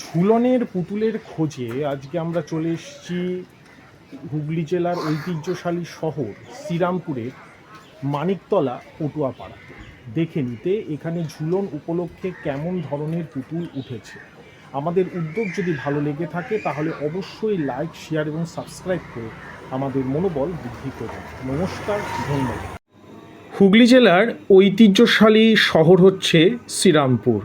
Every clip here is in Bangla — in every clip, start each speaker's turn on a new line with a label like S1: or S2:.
S1: ঝুলনের পুতুলের খোঁজে আজকে আমরা চলে এসেছি হুগলি জেলার ঐতিহ্যশালী শহর শ্রীরামপুরের মানিকতলা পটুয়াপাড়াতে দেখে নিতে এখানে ঝুলন উপলক্ষে কেমন ধরনের পুতুল উঠেছে। আমাদের উদ্যোগ যদি ভালো লেগে থাকে তাহলে অবশ্যই লাইক, শেয়ার এবং সাবস্ক্রাইব করে আমাদের মনোবল বৃদ্ধি করুন। নমস্কার, ধন্যবাদ। হুগলি জেলার ঐতিহ্যশালী শহর হচ্ছে শ্রীরামপুর।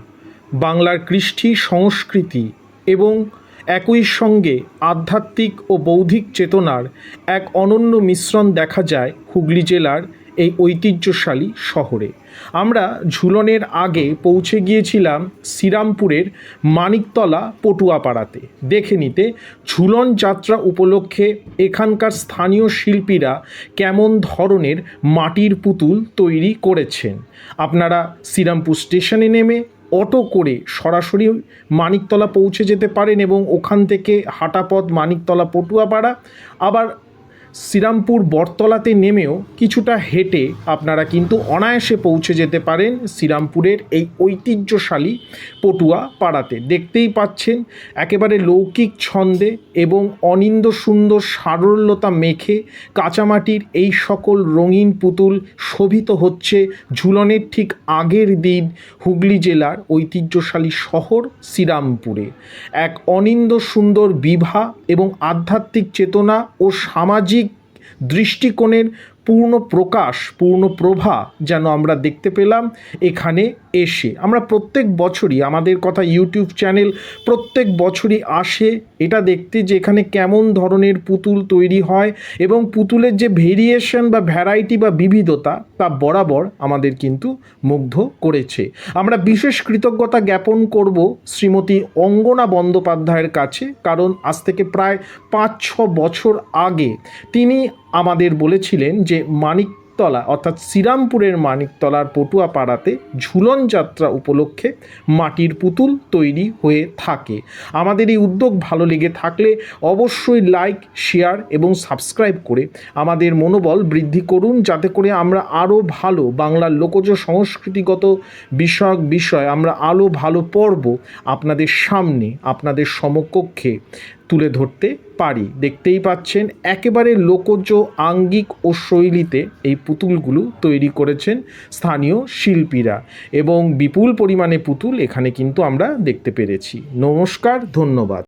S1: বাংলার কৃষ্টি, সংস্কৃতি এবং একই সঙ্গে আধ্যাত্মিক ও বৌদ্ধিক চেতনার এক অনন্য মিশ্রণ দেখা যায় হুগলি জেলার এই ঐতিহ্যশালী শহরে। আমরা ঝুলনের আগে পৌঁছে গিয়েছিলাম শ্রীরামপুরের মানিকতলা পটুয়াপাড়াতে দেখে নিতে ঝুলন যাত্রা উপলক্ষে এখানকার স্থানীয় শিল্পীরা কেমন ধরনের মাটির পুতুল তৈরি করেছেন। আপনারা শ্রীরামপুর স্টেশনে নেমে অটো করে সরাসরি মানিকতলা পৌঁছে যেতে পারেন এবং ওখান থেকে হাঁটাপথ মানিকতলা পটুয়াপাড়া, আবার শ্রীরামপুর বটতলাতে নেমেও কিছুটা হেঁটে আপনারা কিন্তু অনায়াসে পৌঁছে যেতে পারেন শ্রীরামপুরের এই ঐতিহ্যশালী পটুয়া পাড়াতে। দেখতেই পাচ্ছেন একেবারে লৌকিক ছন্দে এবং অনিন্দ্য সুন্দর সারল্যতা মেখে কাঁচামাটির এই সকল রঙিন পুতুল শোভিত হচ্ছে ঝুলনের ঠিক আগের দিন হুগলি জেলার ঐতিহ্যশালী শহর শ্রীরামপুরে। এক অনিন্দ্য সুন্দর বিভা এবং আধ্যাত্মিক চেতনা ও সামাজিক দৃষ্টিকোণের পূর্ণ প্রকাশ, পূর্ণ প্রভা যেন আমরা দেখতে পেলাম এখানে এসে। আমরা প্রত্যেক বছরই, আমাদের কথা ইউটিউব চ্যানেল প্রত্যেক বছরই আসে এটা দেখতে যে এখানে কেমন ধরনের পুতুল তৈরি হয় এবং পুতুলের যে ভেরিয়েশন বা ভ্যারাইটি বা বিবিধতা তা বরাবর আমাদের কিন্তু মুগ্ধ করেছে। আমরা বিশেষ কৃতজ্ঞতা জ্ঞাপন করব শ্রীমতী অঙ্গনা বন্দ্যোপাধ্যায়ের কাছে, কারণ আজ থেকে প্রায় 5-6 বছর আগে তিনি আমাদের বলেছিলেন যে মানিকতলা অর্থাৎ শ্রীরামপুরের মানিকতলার পটুয়াপাড়াতে ঝুলন যাত্রা উপলক্ষে মাটির পুতুল তৈরি হয়ে থাকে। আমাদের এই উদ্যোগ ভালো লেগে থাকলে অবশ্যই লাইক, শেয়ার এবং সাবস্ক্রাইব করে আমাদের মনোবল বৃদ্ধি করুন, যাতে করে আমরা আরও ভালো বাংলার লোকজ সংস্কৃতিগত বিষয় আমরা আরও ভালো পর্ব আপনাদের সামনে, আপনাদের সমকক্ষে তুলে ধরতে পারি। দেখতেই পাচ্ছেন একেবারে লোকজ আঙ্গিক ও শৈলীতে এই পুতুলগুলো তৈরি করেছেন স্থানীয় শিল্পীরা এবং বিপুল পরিমাণে পুতুল এখানে কিন্তু আমরা দেখতে পেরেছি। নমস্কার, ধন্যবাদ।